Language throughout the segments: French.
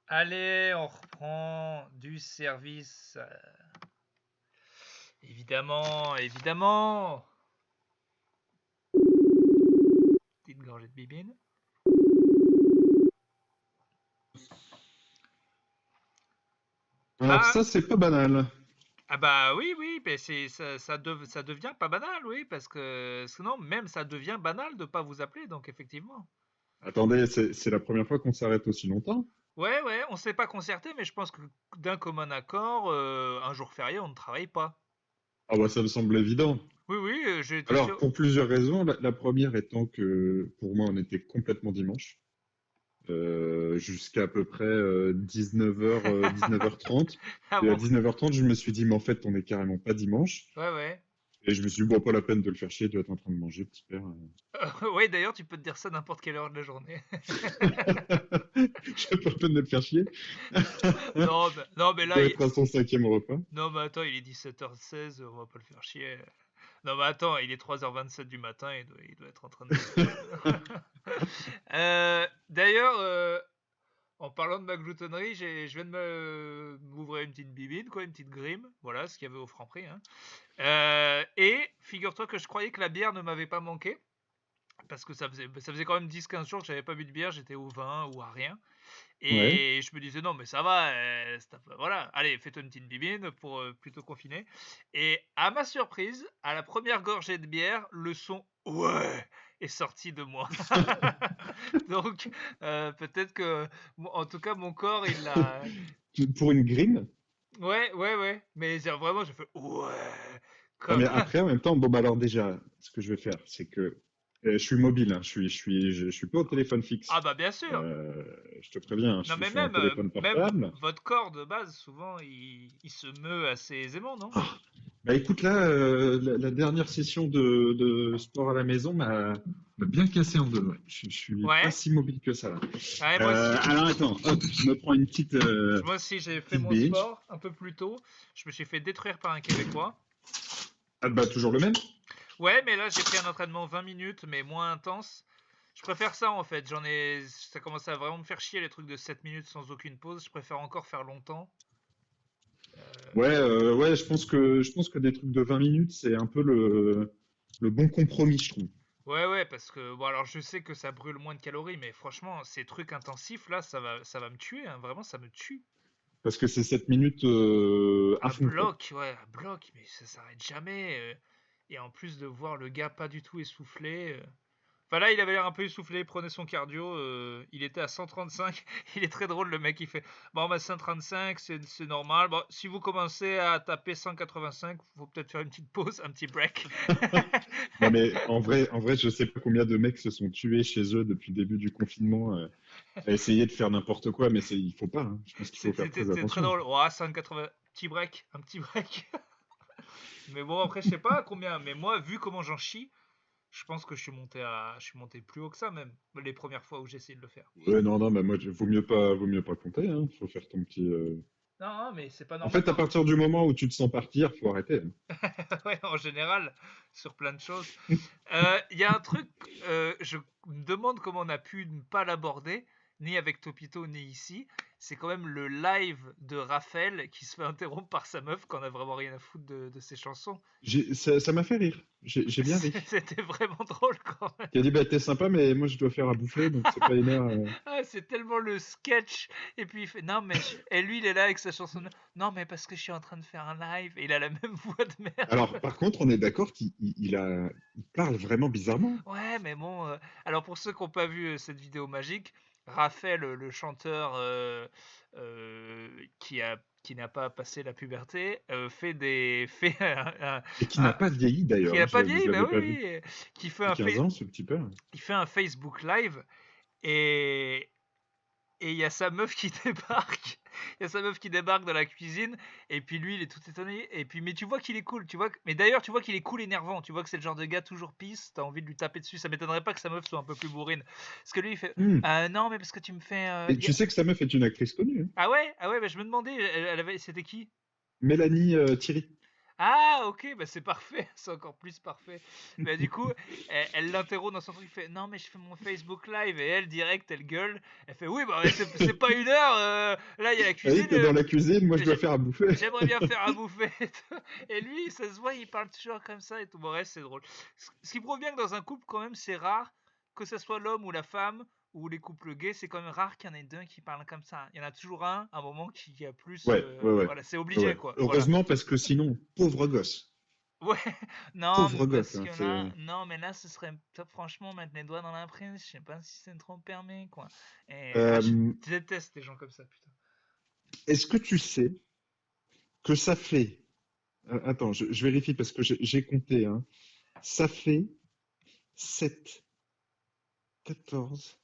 Allez, on reprend du service. Évidemment, évidemment. Petite gorgée de bibine. Alors Ah, ça, c'est pas banal. ah bah oui, oui, mais ça devient pas banal, oui, parce que sinon, même ça devient banal de pas vous appeler, donc effectivement. Attendez, c'est la première fois qu'on s'arrête aussi longtemps? Ouais, ouais, on s'est pas concerté, mais je pense que d'un commun accord, un jour férié, on ne travaille pas. Ah bah ça me semble évident. Oui, oui, j'ai été Alors sûr. pour plusieurs raisons. La première étant que pour moi on était complètement dimanche. Jusqu'à à peu près 19h, 19h30. Ah Et à bon? 19h30, je me suis dit, mais en fait, on est carrément pas dimanche. Ouais, ouais. Et je me suis dit, bon, pas la peine de le faire chier, il doit être en train de manger, petit père. Ouais, d'ailleurs, tu peux te dire ça n'importe quelle heure de la journée. Je pas la peine de le faire chier. Non, mais Il là, doit être à son cinquième repas. non, mais attends, il est 17h16, on va pas le faire chier. Non, mais attends, il est 3h27 du matin, il doit être en train de. D'ailleurs, en parlant de ma gloutonnerie, je viens de m'ouvrir une petite bibine, quoi, une petite grime. Voilà, ce qu'il y avait au Franprix, hein. Et figure-toi que je croyais que la bière ne m'avait pas manqué. Parce que ça faisait quand même 10-15 jours que j'avais pas bu de bière, j'étais au vin ou à rien. Ouais. Et je me disais, non, mais ça va, voilà, allez, fais-toi une petite bibine pour plutôt confiner. Et à ma surprise, à la première gorgée de bière, le son ouais est sorti de moi. Donc, peut-être que, en tout cas, mon corps, il l'a. Pour une grime. Ouais, ouais, ouais. Mais vraiment, j'ai fait ouais. Ouais, mais Comme. après, en même temps, bon, bah alors déjà, ce que je vais faire, c'est que je suis mobile, hein, je suis pas au téléphone Ah, fixe. bah, bien sûr. Je te préviens, hein, Non, mais je suis en même, téléphone même portable. votre corps de base, souvent, il se meut assez aisément, non? Ah, bah écoute, là, la dernière session de sport à la maison m'a bien cassé en deux. Ouais. Je suis pas Ouais. si mobile que ça, là. Ouais, moi aussi. Alors attends, hop, je me prends Moi aussi, j'ai fait petite mon biche. sport un peu plus tôt. Je me suis fait détruire par un Québécois. Ah bah toujours le même? Ouais, mais là, j'ai pris un entraînement 20 minutes, mais moins intense. Je préfère ça, en fait. Ça commence à vraiment me faire chier, les trucs de 7 minutes sans aucune pause. Je préfère encore faire longtemps. Ouais, ouais, je pense que des trucs de 20 minutes, c'est un peu le bon compromis, je trouve. Ouais, ouais, parce que, bon, alors, je sais que ça brûle moins de calories, mais franchement, ces trucs intensifs, là, ça va me tuer, hein. Vraiment, ça me tue. Parce que c'est 7 minutes à À fond, quoi. bloc, ouais, à bloc, mais ça s'arrête jamais. Et en plus de voir le gars pas du tout essoufflé. Enfin là, il avait l'air un peu essoufflé, il prenait son cardio, il était à 135. Il est très drôle, le mec, il fait bon, bah 135, c'est normal. Bon, si vous commencez à taper 185, faut peut-être faire une petite pause, un petit break. Non mais en vrai, je sais pas combien de mecs se sont tués chez eux depuis le début du confinement à essayer de faire n'importe quoi, mais il faut pas, hein. Je pense qu'il faut faire très C'était très attention. drôle. Oh, 180, petit break, un petit break. Mais bon, après, je sais pas combien, mais moi, vu comment j'en chie, je pense que je suis monté plus haut que ça même, les premières fois où j'ai essayé de le faire. Ouais, non, non, bah moi, vaut mieux pas compter, hein. Faut faire ton petit. Non, non, mais c'est pas En normal fait, à quand. partir du moment où tu te sens partir, faut arrêter, hein. Ouais, en général, sur plein de choses. Il y a un truc, je me demande comment on a pu ne pas l'aborder, ni avec Topito, ni ici. C'est quand même le live de Raphaël qui se fait interrompre par sa meuf quand on a vraiment rien à foutre de ses chansons. Ça m'a fait rire. J'ai bien ri. C'était vraiment drôle quand même. Il a dit, bah, t'es sympa, mais moi, je dois faire à bouffer, donc c'est pas une heure. Ah, c'est tellement le sketch. Et puis il fait non, mais. Et lui, il est là avec sa chanson. Non, mais parce que je suis en train de faire un live. Et il a la même voix de Alors, merde. par contre, on est d'accord il parle vraiment bizarrement. Ouais, mais bon. Alors, pour ceux qui n'ont pas vu cette vidéo magique, Raphaël, le chanteur qui n'a pas passé la puberté, fait Et qui n'a un- pas vieilli, qui d'ailleurs, n'a hein. pas Vous vieilli, bah l'avez oui, pas vu oui, qui fait depuis 15 ans, ce petit père. il fait un Facebook Live et et il y a sa meuf qui débarque. Il y a sa meuf qui débarque dans la cuisine. Et puis lui, il est tout étonné. Et puis, mais tu vois qu'il est cool. Mais d'ailleurs, tu vois qu'il est cool énervant. Tu vois que c'est le genre de gars toujours pisse. T'as envie de lui taper dessus. Ça m'étonnerait pas que sa meuf soit un peu plus bourrine. Parce que lui, il fait Hmm. non, mais parce que tu me fais. Et tu sais que sa meuf est une actrice connue, hein. Ah ouais, ah ouais, bah, je me demandais. C'était qui? Mélanie Thierry. Ah, ok, bah c'est parfait, c'est encore plus parfait. Bah du coup, elle l'interrompt dans son truc, fait non mais je fais mon Facebook Live et elle direct, elle gueule, elle fait oui bah mais c'est pas 1 heure, là il y a la Ah oui, cuisine, t'es dans la cuisine, moi je dois j'ai- faire à bouffer. j'aimerais bien faire à bouffer. Et tout. Et lui, ça se voit, il parle toujours comme ça et tout. Bon, ouais, c'est drôle. Ce qui prouve bien que dans un couple, quand même, c'est rare, que ce soit l'homme ou la femme, ou les couples gays, c'est quand même rare qu'il y en ait deux qui parlent comme ça. Il y en a toujours un moment, qui a plus. Ouais, ouais, ouais, Voilà, c'est ouais, obligé, ouais. quoi. Voilà. Heureusement, parce que sinon, pauvre gosse. Ouais, non, mais Pauvre gosse, parce hein, que là, c'est... non, mais là, ce serait franchement mettre les doigts dans la prise. Je sais pas si c'est trop permis, quoi. Et je Euh, déteste les gens comme ça, putain. est-ce que tu sais que ça fait... attends, je vérifie parce que j'ai compté, hein. Ça fait 7, 14,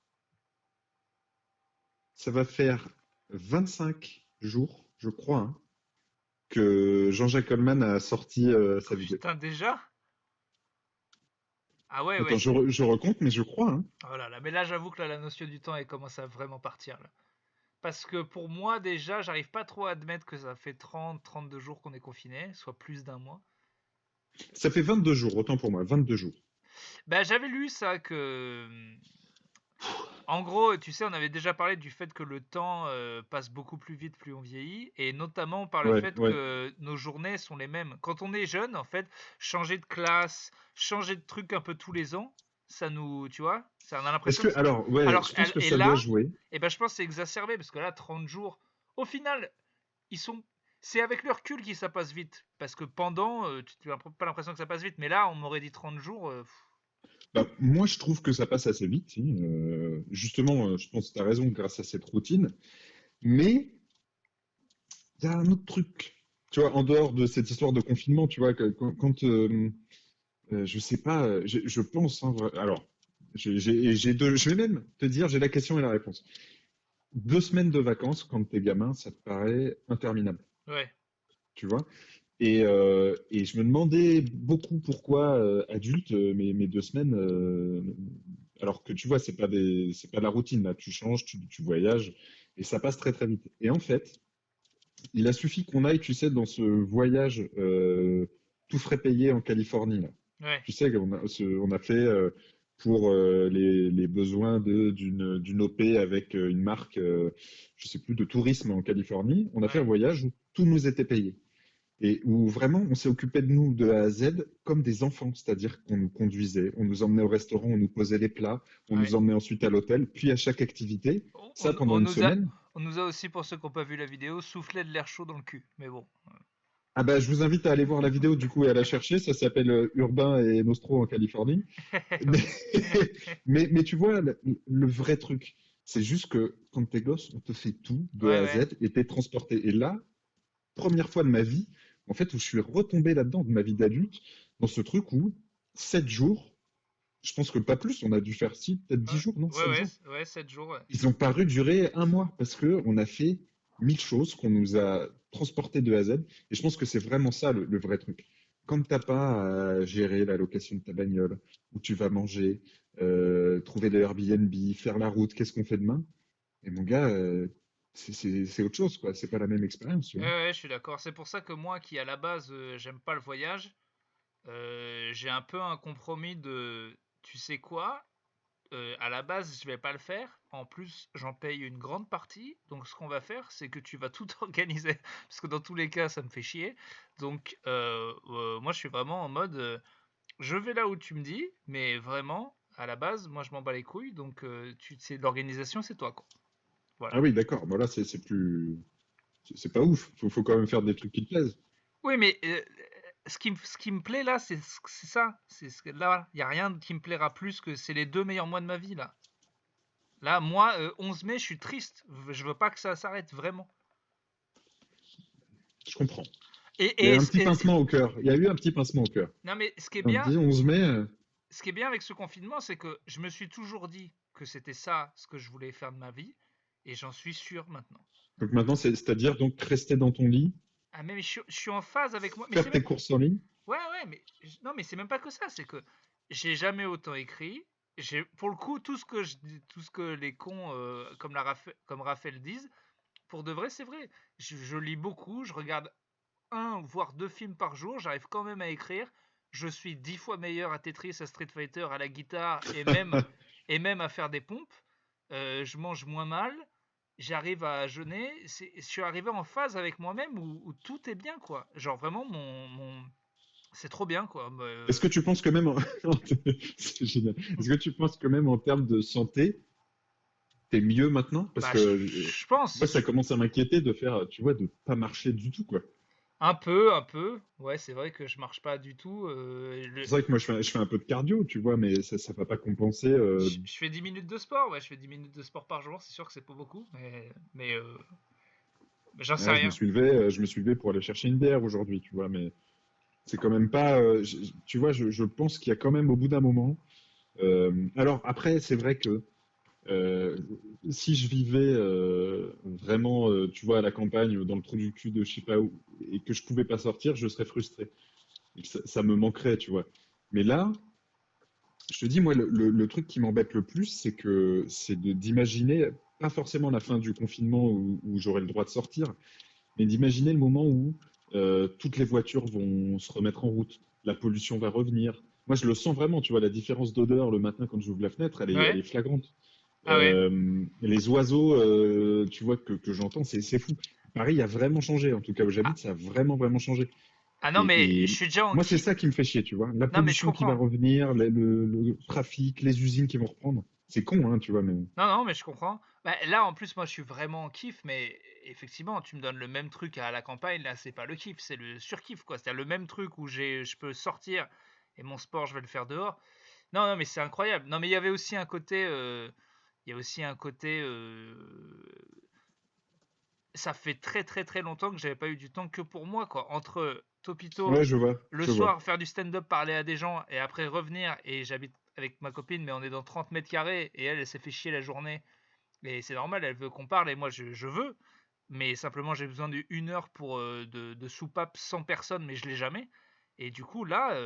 ça va faire 25 jours, je crois, hein, que Jean-Jacques Goldman a sorti Oh, sa vidéo. putain, déjà? Ah ouais, ouais, Attends, je recompte, mais je crois, hein. oh là là, mais là j'avoue que là, la notion du temps elle commence à vraiment partir là. Parce que pour moi déjà, j'arrive pas trop à admettre que ça fait 32 jours qu'on est confiné, soit plus d'1 mois. Ça fait 22 jours, autant pour moi, 22 jours. Bah j'avais lu ça que en gros, tu sais, on avait déjà parlé du fait que le temps passe beaucoup plus vite plus on vieillit, et notamment par le Ouais, fait ouais. que nos journées sont les mêmes. Quand on est jeune, en fait, changer de classe, changer de truc un peu tous les ans, ça nous, tu vois, ça on a Est-ce l'impression que, que alors, ouais, alors je pense que et ça doit là, jouer. eh ben je pense que c'est exacerbé parce que là 30 jours, au final, ils sont c'est avec le recul que ça passe vite parce que pendant tu n'as pas l'impression que ça passe vite, mais là on m'aurait dit 30 jours Bah, moi, je trouve que ça passe assez vite, hein. Justement, je pense que tu as raison grâce à cette routine. Mais il y a un autre truc, tu vois, en dehors de cette histoire de confinement, tu vois, je sais pas, je pense, hein, alors, je vais même te dire, j'ai la question et la réponse. 2 semaines de vacances, quand t'es gamin, ça te paraît interminable, ouais, tu vois? Et je me demandais beaucoup pourquoi, adulte, mes 2 semaines, alors que tu vois, c'est pas la routine, là, tu changes, tu voyages, et ça passe très très vite. Et en fait, il a suffi qu'on aille, tu sais, dans ce voyage tout frais payé en Californie, là. ouais, Tu sais, on a fait pour les besoins d'une OP avec une marque, je sais plus, de tourisme en Californie. On a fait un ouais. voyage où tout nous était payé et où vraiment on s'est occupé de nous de A à Z comme des enfants, c'est-à-dire qu'on nous conduisait, on nous emmenait au restaurant, on nous posait les plats, on nous Ouais. emmenait ensuite à l'hôtel, puis à chaque activité, On, ça on- pendant on une nous a, semaine. on nous a aussi, pour ceux qui n'ont pas vu la vidéo, soufflé de l'air chaud dans le cul. Mais bon. Ah bah, je vous invite à aller voir la vidéo du coup et à la chercher, ça s'appelle Urbain et Nostro en Californie. Mais, Oui. mais tu vois, le vrai truc, c'est juste que quand t'es gosse, on te fait tout de Ouais, A à ouais. Z et t'es transporté. Et là, première fois de ma vie, en fait, où je suis retombé là-dedans, de ma vie d'adulte, dans ce truc où 7 jours, je pense que pas plus, on a dû faire 6, peut-être 10 Ouais, jours, non, ouais, 7 jours. ouais, 7 jours, ouais. Ils ont paru durer un mois parce que on a fait 1000 choses qu'on nous a transportées de A à Z. Et je pense que c'est vraiment ça le vrai truc. Quand t'as pas à gérer la location de ta bagnole, où tu vas manger, trouver des Airbnb, faire la route, qu'est-ce qu'on fait demain? Et mon gars, c'est autre chose, quoi. C'est pas la même expérience, tu Ouais, vois. ouais, je suis d'accord. C'est pour ça que moi, qui à la base, j'aime pas le voyage, j'ai un peu un compromis de, tu sais quoi, à la base, je vais pas le faire. En plus, j'en paye une grande partie. Donc, ce qu'on va faire, c'est que tu vas tout organiser. Parce que dans tous les cas, ça me fait chier. Donc, moi, je suis vraiment en mode, je vais là où tu me dis, mais vraiment, à la base, moi, je m'en bats les couilles. Donc, c'est l'organisation, c'est toi, quoi. Voilà. Ah oui, d'accord. Bon, là, c'est plus, c'est pas ouf. Faut quand même faire des trucs qui te plaisent. Oui, mais ce qui me plaît là, c'est ça. Là, il n'y a rien qui me plaira plus que c'est les 2 meilleurs mois de ma vie là. Là, moi, 11 mai, je suis triste. Je veux pas que ça s'arrête vraiment. Je comprends. Il y a Et, eu et- un petit et- pincement au cœur. Il y a eu un petit pincement au cœur. non, mais On dit 11 mai. ce qui est bien avec ce confinement, c'est que je me suis toujours dit que c'était ça ce que je voulais faire de ma vie, et j'en suis sûr maintenant. Donc maintenant, c'est-à-dire donc rester dans ton lit, Ah, mais je suis en phase avec moi. Mais faire c'est tes même, courses en ligne. ouais, ouais, mais non, mais c'est même pas que ça. C'est que j'ai jamais autant écrit. Pour le coup, tout ce que les cons comme Raphaël disent, pour de vrai, c'est vrai. Je lis beaucoup, je regarde un voire deux films par jour, j'arrive quand même à écrire. Je suis 10 fois meilleur à Tetris, à Street Fighter, à la guitare et même à faire des pompes. Je mange moins mal. J'arrive à jeûner. Je suis arrivé en phase avec moi-même où tout est bien, quoi. Genre vraiment, c'est trop bien, quoi. Est-ce que tu penses que même en... C'est génial. Est-ce que tu penses que même en termes de santé, t'es mieux maintenant? Parce Bah, que je pense. moi, ça commence à m'inquiéter de faire, tu vois, de pas marcher du tout, quoi. Un peu, un peu. Ouais, c'est vrai que je marche pas du tout. C'est vrai que moi, je fais un peu de cardio, tu vois, mais ça va pas compenser. Je fais 10 minutes de sport, ouais, je fais 10 minutes de sport par jour, c'est sûr que c'est pas beaucoup, mais j'en sais Ouais, rien. je me suis levé pour aller chercher une bière aujourd'hui, tu vois, mais c'est quand même pas. Tu vois, je pense qu'il y a quand même au bout d'un moment. Alors après, c'est vrai que euh, si je vivais vraiment, tu vois, à la campagne, dans le trou du cul de je sais pas où, et que je pouvais pas sortir, je serais frustré. Et que ça me manquerait, tu vois. Mais là, je te dis, moi, le truc qui m'embête le plus, c'est d'imaginer, pas forcément la fin du confinement où j'aurai le droit de sortir, mais d'imaginer le moment où toutes les voitures vont se remettre en route, la pollution va revenir. Moi, je le sens vraiment, tu vois, la différence d'odeur le matin quand j'ouvre la fenêtre, elle Ouais? est flagrante. Ah ouais? Les oiseaux, tu vois, que j'entends, c'est fou. Paris a vraiment changé, en tout cas où Ah, j'habite, ça a vraiment, vraiment changé. ah non, mais Et je suis déjà en moi, c'est kiff. ça qui me fait chier, tu vois. La Non, mais je pollution qui va comprends. revenir, le trafic, les usines qui vont reprendre. C'est con, hein, tu vois, mais Non, non, mais je comprends. Bah, là, en plus, moi, je suis vraiment en kiff, mais effectivement, tu me donnes le même truc à la campagne, là, c'est pas le kiff, c'est le surkiff, quoi. C'est-à-dire le même truc où je peux sortir et mon sport, je vais le faire dehors. Non, non, mais c'est incroyable. Non, mais il y a aussi un côté, ça fait très très très longtemps que j'avais pas eu du temps que pour moi, quoi. Entre Topito, ouais, je vois, le je vois. soir faire du stand-up, parler à des gens et après revenir, et j'habite avec ma copine, mais on est dans 30 mètres carrés et elle s'est fait chier la journée. Et c'est normal, elle veut qu'on parle et moi je veux, mais simplement j'ai besoin d'une heure pour de soupape sans personne, mais je l'ai jamais. Et du coup, là,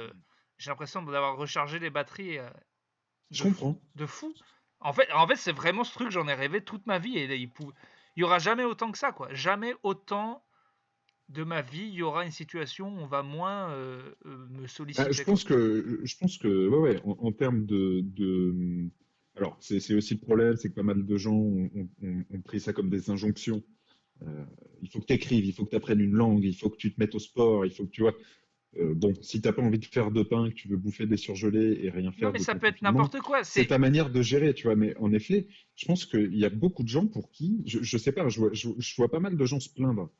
j'ai l'impression d'avoir rechargé les batteries Je de fou, comprends. de fou. En fait, c'est vraiment ce truc, j'en ai rêvé toute ma vie et il y aura jamais autant que ça, quoi. Jamais autant de ma vie, il y aura une situation où on va moins me Ah, solliciter, quoi. je pense que, ouais, ouais, en termes alors, c'est aussi le problème, c'est que pas mal de gens ont pris ça comme des injonctions. Euh, il faut que tu écrives, il faut que tu apprennes une langue, il faut que tu te mettes au sport, il faut que tu vois. Bon, si t'as pas envie de faire de pain, que tu veux bouffer des surgelés et rien Non, faire mais de ça ton peut être confinement, n'importe quoi. c'est ta manière de gérer, tu vois. Mais en effet, je pense qu'il y a beaucoup de gens pour qui, je sais pas, je vois pas mal de gens se plaindre.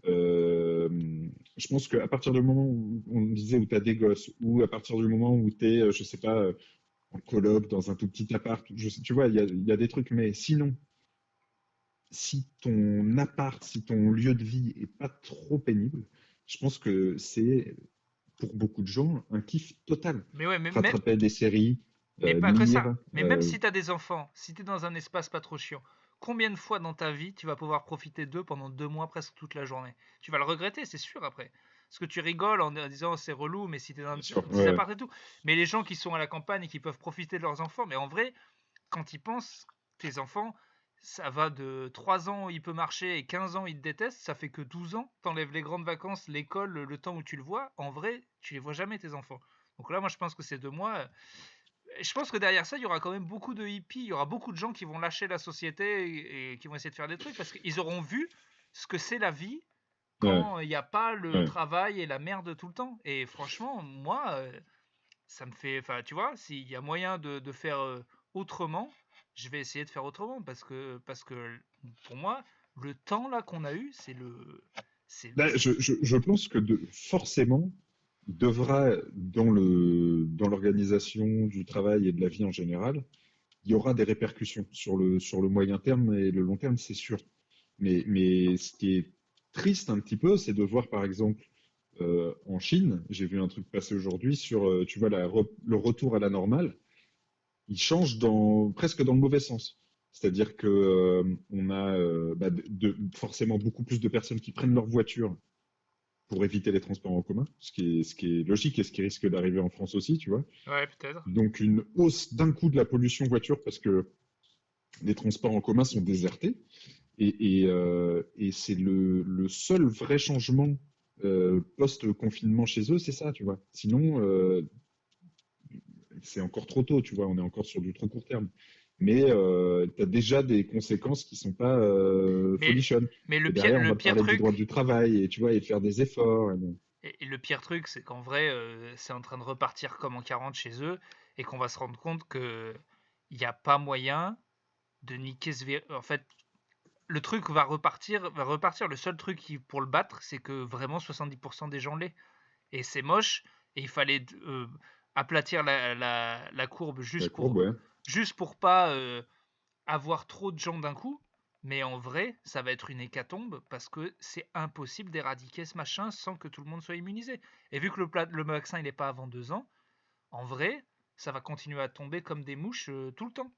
Euh, je pense qu'à partir du moment où on disait où tu as des gosses, ou à partir du moment où tu es, je sais pas, en coloc, dans un tout petit appart, tu vois, il y a des trucs, mais sinon, si ton appart, si ton lieu de vie est pas trop pénible, je pense que c'est pour beaucoup de gens un kiff total. Mais ouais, Rattraper des séries, mais pas que ça. lire. Mais même si t'as des enfants, si t'es dans un espace pas trop chiant, combien de fois dans ta vie tu vas pouvoir profiter d'eux pendant 2 mois, presque toute la journée? Tu vas le regretter, c'est sûr après. Parce que tu rigoles en disant c'est relou, mais si t'es dans un Bien sûr, petit ouais, appart et tout. Mais les gens qui sont à la campagne et qui peuvent profiter de leurs enfants, mais en vrai, quand ils pensent, tes enfants, ça va de 3 ans, il peut marcher, et 15 ans, il te déteste, ça fait que 12 ans. T'enlèves les grandes vacances, l'école, le temps où tu le vois. En vrai, tu les vois jamais, tes enfants. Donc là, moi, je pense que ces 2 mois, je pense que derrière ça, il y aura quand même beaucoup de hippies, il y aura beaucoup de gens qui vont lâcher la société et qui vont essayer de faire des trucs parce qu'ils auront vu ce que c'est la vie ouais, quand il n'y a pas le ouais. travail et la merde tout le temps. Et franchement, moi, ça me fait. Enfin, tu vois, s'il y a moyen de faire autrement, je vais essayer de faire autrement parce que pour moi, le temps là qu'on a eu, c'est Là, je pense que forcément, il devra, dans l'organisation du travail et de la vie en général, il y aura des répercussions sur le moyen terme et le long terme, c'est sûr. Mais ce qui est triste un petit peu, c'est de voir, par exemple, en Chine, j'ai vu un truc passer aujourd'hui sur, tu vois, le retour à la normale, il change presque dans le mauvais sens. C'est-à-dire que on a bah, forcément beaucoup plus de personnes qui prennent leur voiture pour éviter les transports en commun, ce qui est logique et ce qui risque d'arriver en France aussi, tu vois. ouais, peut-être. Donc une hausse d'un coup de la pollution voiture parce que les transports en commun sont désertés et c'est le seul vrai changement post-confinement chez eux, c'est ça, tu vois. Sinon, c'est encore trop tôt, tu vois, on est encore sur du trop court terme. Mais tu as déjà des conséquences qui sont pas Mais, folichonnes. mais Et derrière, on le va te pire parler du droit truc, du travail, et tu vois, et faire des efforts. Et bon. et le pire truc, c'est qu'en vrai, c'est en train de repartir comme en 40 chez eux, et qu'on va se rendre compte que il n'y a pas moyen de niquer ce virus. En fait, le truc va repartir. Le seul truc pour le battre, c'est que vraiment 70% des gens l'aient. Et c'est moche, et il fallait aplatir la courbe La courbe, ouais. juste pour pas avoir trop de gens d'un coup. Mais en vrai, ça va être une hécatombe parce que c'est impossible d'éradiquer ce machin sans que tout le monde soit immunisé. Et vu que le vaccin il n'est pas avant 2 ans, en vrai, ça va continuer à tomber comme des mouches tout le temps.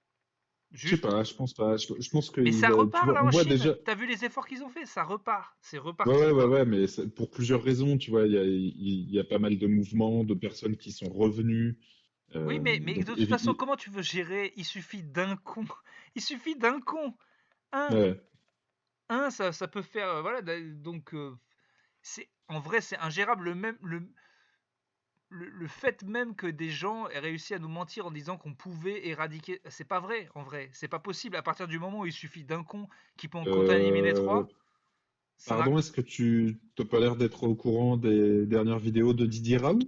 Je sais Juste. pas, je pense pas. Je pense Mais ça tu repart vois, là on en voit Chine. déjà. T'as vu les efforts qu'ils ont fait? Ça repart. C'est Ouais, reparti ouais, ouais, quoi. ouais, mais pour plusieurs raisons, tu vois, il y a pas mal de mouvements, de personnes qui sont revenues. Oui, mais Donc, de toute façon, comment tu veux gérer? Il suffit d'un con. Il suffit d'un con. Un. ouais. Ça peut faire. Voilà. Donc, en vrai, c'est ingérable. Le fait même que des gens aient réussi à nous mentir en disant qu'on pouvait éradiquer. C'est pas vrai, en vrai. C'est pas possible. À partir du moment où il suffit d'un con qui peut en contaminer Euh, trois, ça n'a. Pardon, est-ce que tu n'as pas l'air d'être au courant des dernières vidéos de Didier Raoult,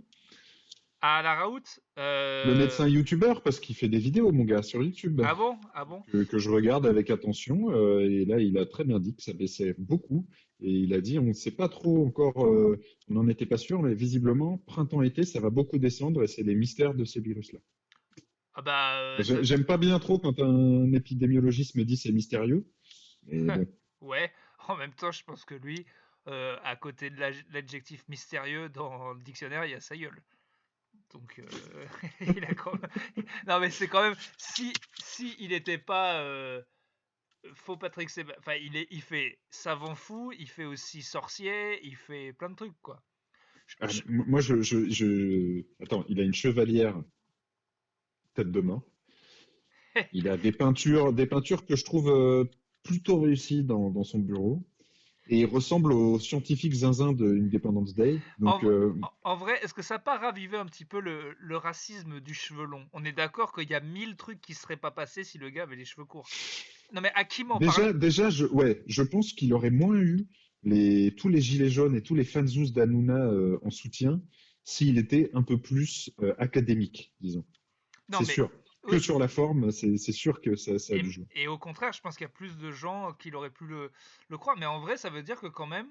À la Raoult. le médecin youtubeur, parce qu'il fait des vidéos, mon gars, sur YouTube, Ah bon? Ah bon? que je regarde avec attention. Et là, il a très bien dit que ça baissait beaucoup. Et il a dit, on ne sait pas trop encore, on n'en était pas sûr, mais visiblement, printemps-été, ça va beaucoup descendre et c'est les mystères de ces virus-là. Ah bah. J'aime pas bien trop quand un épidémiologiste me dit c'est mystérieux, mais bon. Ouais, en même temps, je pense que lui, à côté de l'adjectif mystérieux dans le dictionnaire, il y a sa gueule. Donc, il a quand même. Non, mais c'est quand même. Si il n'était pas faux Patrick Sébastien. Enfin, il fait savant fou, il fait aussi sorcier, il fait plein de trucs, quoi. Je- Ah, je- moi, Attends, il a une chevalière tête de mort. Il a des peintures que je trouve plutôt réussies dans son bureau. Et il ressemble au scientifique zinzin de Independence Day. En, Donc, en vrai, est-ce que ça n'a pas ravivé un petit peu le racisme du cheveu long? On est d'accord qu'il y a 1000 trucs qui seraient pas passés si le gars avait les cheveux courts. Non, mais à qui m'en parle? déjà, ouais, je pense qu'il aurait moins eu tous les gilets jaunes et tous les fanzous d'Hanouna en soutien s'il était un peu plus académique, disons. Non, C'est mais. sûr. Que Oui, sur la forme, c'est sûr que ça a et, dû jouer. et au contraire, je pense qu'il y a plus de gens qui auraient pu le croire. Mais en vrai, ça veut dire que quand même,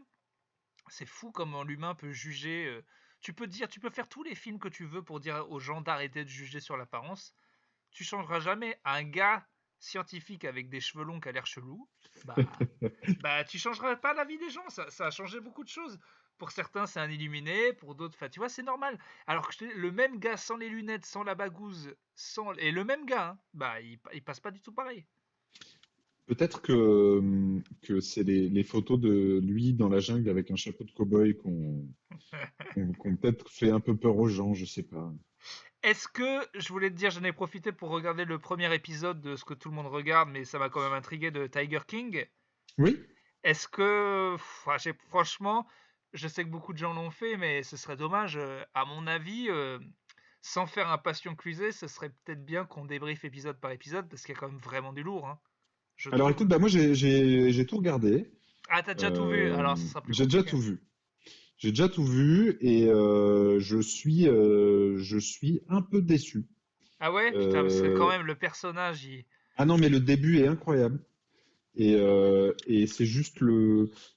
c'est fou comment l'humain peut juger. Tu peux faire tous les films que tu veux pour dire aux gens d'arrêter de juger sur l'apparence. Tu changeras jamais un gars scientifique avec des cheveux longs qui a l'air chelou. Bah, tu changeras pas la vie des gens. Ça a changé beaucoup de choses. Pour certains, c'est un illuminé. Pour d'autres, tu vois, c'est normal. Alors que le même gars sans les lunettes, sans la bagouze, et le même gars, hein, bah, il passe pas du tout pareil. Peut-être que c'est les photos de lui dans la jungle avec un chapeau de cow-boy qu'on peut-être fait un peu peur aux gens, je sais pas. Est-ce que, je voulais te dire, j'en ai profité pour regarder le premier épisode de ce que tout le monde regarde, mais ça m'a quand même intrigué, de Tiger King. Oui, Est-ce que, franchement, je sais que beaucoup de gens l'ont fait, mais ce serait dommage. À mon avis, sans faire un passion cuisé, ce serait peut-être bien qu'on débriefe épisode par épisode, parce qu'il y a quand même vraiment du lourd, hein, je alors trouve. écoute, bah moi j'ai tout regardé. Ah, t'as déjà tout vu, alors ce sera plus J'ai déjà compliqué. tout vu. J'ai déjà tout vu et je suis un peu déçu. Ah ouais, putain, parce que quand Euh, même, le personnage, il. ah non, mais le début est incroyable. Et c'est juste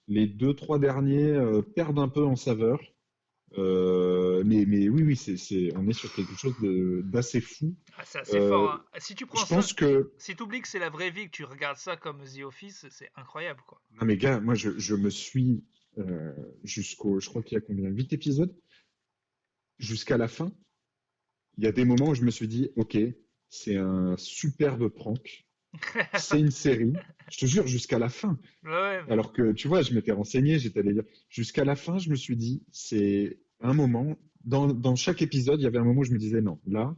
les deux, trois derniers perdent un peu en saveur. Mais oui, oui, on est sur quelque chose d'assez fou. Ah, c'est assez fort, Euh, hein. Si tu prends je ça, pense que, si tu oublies que c'est la vraie vie, que tu regardes ça comme The Office, c'est incroyable, quoi. non mais gars, moi je me suis je crois qu'il y a combien? 8 épisodes? Jusqu'à la fin, il y a des moments où je me suis dit, ok, c'est un superbe prank, c'est une série. Je te jure, jusqu'à la fin. Ouais, ouais, Alors que, tu vois, je m'étais renseigné, j'étais allé lire. Jusqu'à la fin, je me suis dit, c'est un moment, dans chaque épisode, il y avait un moment où je me disais, non, là,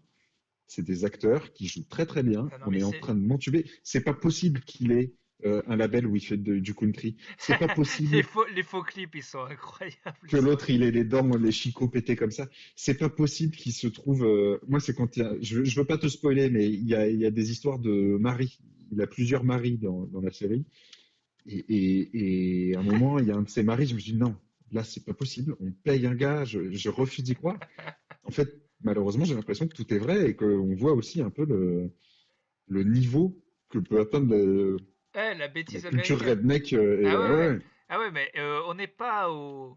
c'est des acteurs qui jouent très très bien, ah non, on mais est en train de m'entuber. C'est pas possible qu'il ait un label où il fait du country. C'est pas possible Les faux clips, ils sont incroyables. que l'autre, il ait les dents, les chicots pétés comme ça. C'est pas possible qu'il se trouve. Moi, c'est quand je veux pas te spoiler, mais il y a des histoires de maris. Il a plusieurs maris dans la série. Et à un moment, il y a un de ses maris, je me suis dit non, là, c'est pas possible. On paye un gars, je refuse d'y croire. En fait, malheureusement, j'ai l'impression que tout est vrai et qu'on voit aussi un peu le niveau que peut atteindre La la bêtise culture américaine. redneck. Ah ouais, ouais. Ouais. Ah ouais, mais on n'est pas au.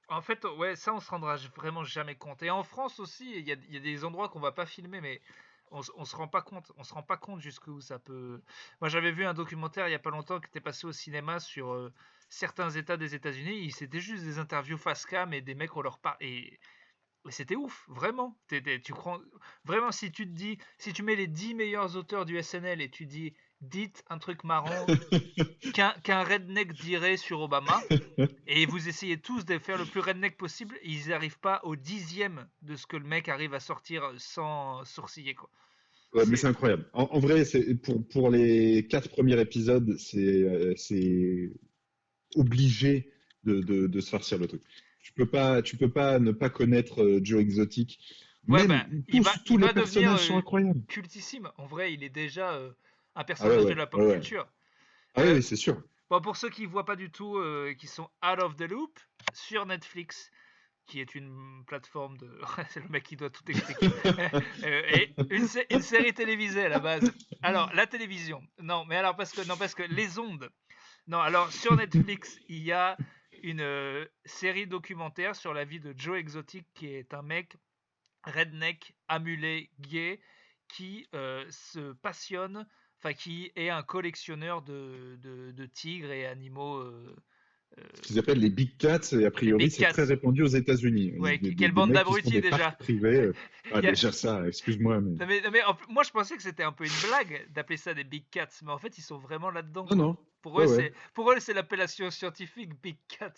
En fait, ouais, ça, on se rendra vraiment jamais compte. Et en France aussi, il y a des endroits qu'on va pas filmer, mais on se rend pas compte. On se rend pas compte jusqu'où ça peut. Moi, j'avais vu un documentaire il y a pas longtemps qui était passé au cinéma sur certains États des États-Unis. C'était juste des interviews face cam et des mecs, on leur parle. Et c'était ouf, vraiment. Tu crois vraiment si tu te dis, si tu mets les 10 meilleurs auteurs du SNL et tu dis, dites un truc marrant qu'un redneck dirait sur Obama, et vous essayez tous de faire le plus redneck possible, et ils n'arrivent pas au 10e de ce que le mec arrive à sortir sans sourciller, quoi. Ouais, mais c'est C'est incroyable. En vrai, pour les 4 premiers épisodes, c'est obligé de se farcir le truc. Tu peux pas ne pas connaître Joe Exotic. ouais, Même bah tous il les va devenir personnages sont incroyables. cultissime. En vrai, il est déjà un Ah ouais, personnage de ouais, la pop ouais, ouais. culture. Ah oui, Euh, oui, c'est sûr. bon, pour ceux qui voient pas du tout, qui sont out of the loop, sur Netflix, qui est une plateforme de. C'est le mec qui doit tout expliquer. Et une série télévisée à la base. Alors, la télévision. Non, mais alors, parce que les ondes. Non, alors, sur Netflix, il y a une série documentaire sur la vie de Joe Exotic, qui est un mec redneck, amulé, gay, qui se passionne, enfin, qui est un collectionneur de tigres et animaux. Euh, Ce qu'ils appellent les big cats, et a les priori, big c'est très cats. répandu aux États-Unis. Ouais, Des, quelle des bande mecs qui se font d'abrutis des parcs déjà. privés. Ah, Il y a- déjà ça, excuse-moi, mais. Non, mais moi je pensais que c'était un peu une blague d'appeler ça des big cats, mais en fait ils sont vraiment là-dedans Non, quoi. non. Ouais, ouais. Pour eux c'est l'appellation scientifique big cats.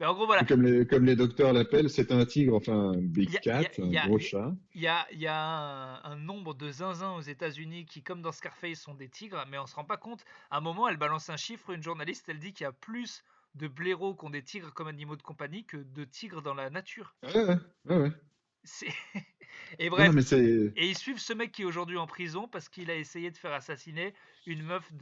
Mais en gros voilà, Et comme les docteurs l'appellent, c'est un tigre, enfin, un il y big a, il y cat, a, il un y a, gros chat. il y a un nombre de zinzins aux États-Unis qui, comme dans Scarface, sont des tigres, mais on se rend pas compte. À un moment, elle balance un chiffre, une journaliste, elle dit qu'il y a plus de blaireaux qui ont des tigres comme animaux de compagnie que de tigres dans la nature. Ouais, ouais, ouais, ouais. C'est... Et Non, non, bref, mais c'est. et ils suivent ce mec qui est aujourd'hui en prison parce qu'il a essayé de faire assassiner une meuf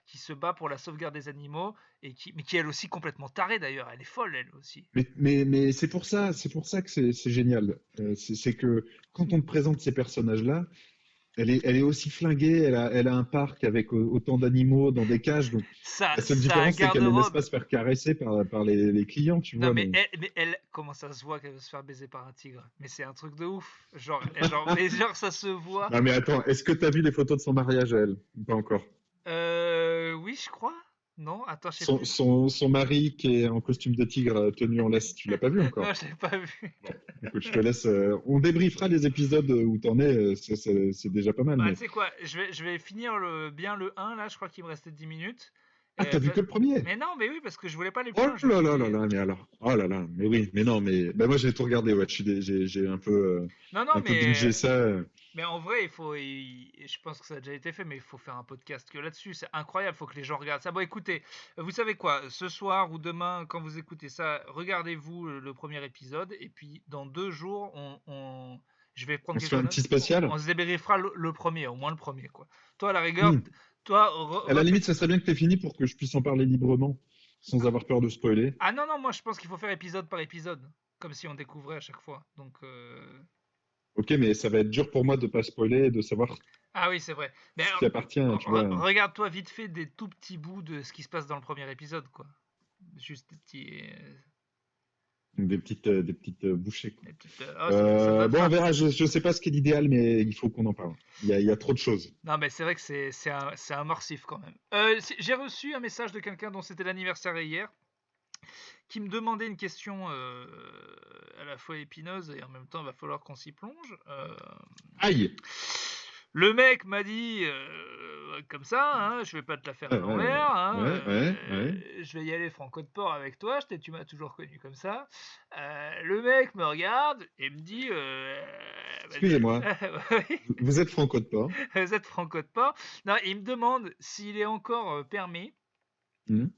qui se bat pour la sauvegarde des animaux mais qui est elle aussi complètement tarée d'ailleurs. Elle est folle elle aussi. Mais c'est pour ça que c'est génial. C'est que quand on te présente ces personnages-là, elle est aussi flinguée, elle a un parc avec autant d'animaux dans des cages, donc la seule Ça a un différence, c'est qu'elle ne laisse pas garde-robe. se faire caresser par les clients, tu Non vois, mais. mais elle, comment ça se voit qu'elle veut se faire baiser par un tigre? Mais c'est un truc de ouf. Mais genre ça se voit. Non, mais attends, est-ce que tu as vu les photos de son mariage à elle? Pas encore. Oui, je crois. Non, attends, je sais Son, plus. son, son mari qui est en costume de tigre tenu en laisse, tu l'as pas vu Non, encore? je l'ai pas vu. Bon, écoute, je te laisse. On débriefera les épisodes où t'en es, c'est déjà pas mal, Bah, tu mais. sais quoi, je vais finir bien le 1 là, je crois qu'il me restait 10 minutes. Ah, t'as vu que le premier? Mais non, mais oui, parce que je voulais pas aller plus Oh loin. Je me là suis là dit. là là, mais alors, oh là là, mais oui, mais non, mais bah moi j'ai tout regardé, ouais, j'ai Non, non, un peu bingé ça. mais en vrai, je pense que ça a déjà été fait, mais il faut faire un podcast que là-dessus. C'est incroyable, il faut que les gens regardent ça. Bon, écoutez, vous savez quoi, ce soir ou demain, quand vous écoutez ça, regardez-vous le premier épisode, et puis dans 2 jours, je vais prendre On se fait quelques un notes. petit spécial? On se débriefera le premier, au moins le premier, quoi. Toi, à la rigueur, Hmm. toi, À la limite, ça serait bien que t'aies fini pour que je puisse en parler librement, sans avoir peur de spoiler. Ah non, non, moi je pense qu'il faut faire épisode par épisode, comme si on découvrait à chaque fois. Donc, Ok, mais ça va être dur pour moi de pas spoiler et de savoir ah oui, c'est vrai. Mais ce qui appartient, tu vois, regarde-toi vite fait des tout petits bouts de ce qui se passe dans le premier épisode, quoi. Juste des petits. des petites bouchées, quoi. Des oh, ça te Bon, on notera. verra, je sais pas ce qu'est l'idéal, mais il faut qu'on en parle. Il y a trop de choses. Non, mais c'est vrai que c'est immersif quand même. J'ai reçu un message de quelqu'un dont c'était l'anniversaire hier, qui me demandait une question à la fois épineuse et en même temps, il va falloir qu'on s'y plonge. Aïe! Le mec m'a dit comme ça, hein, je vais pas te la faire à Ouais, ouais, ouais, l'envers, hein, ouais, ouais, ouais. je vais y aller franco de port avec toi, tu m'as toujours connu comme ça. Le mec me regarde et me dit Excusez-moi, oui, vous êtes Franco de Port. vous êtes franco de port. Non, il me demande s'il est encore permis, Mhm.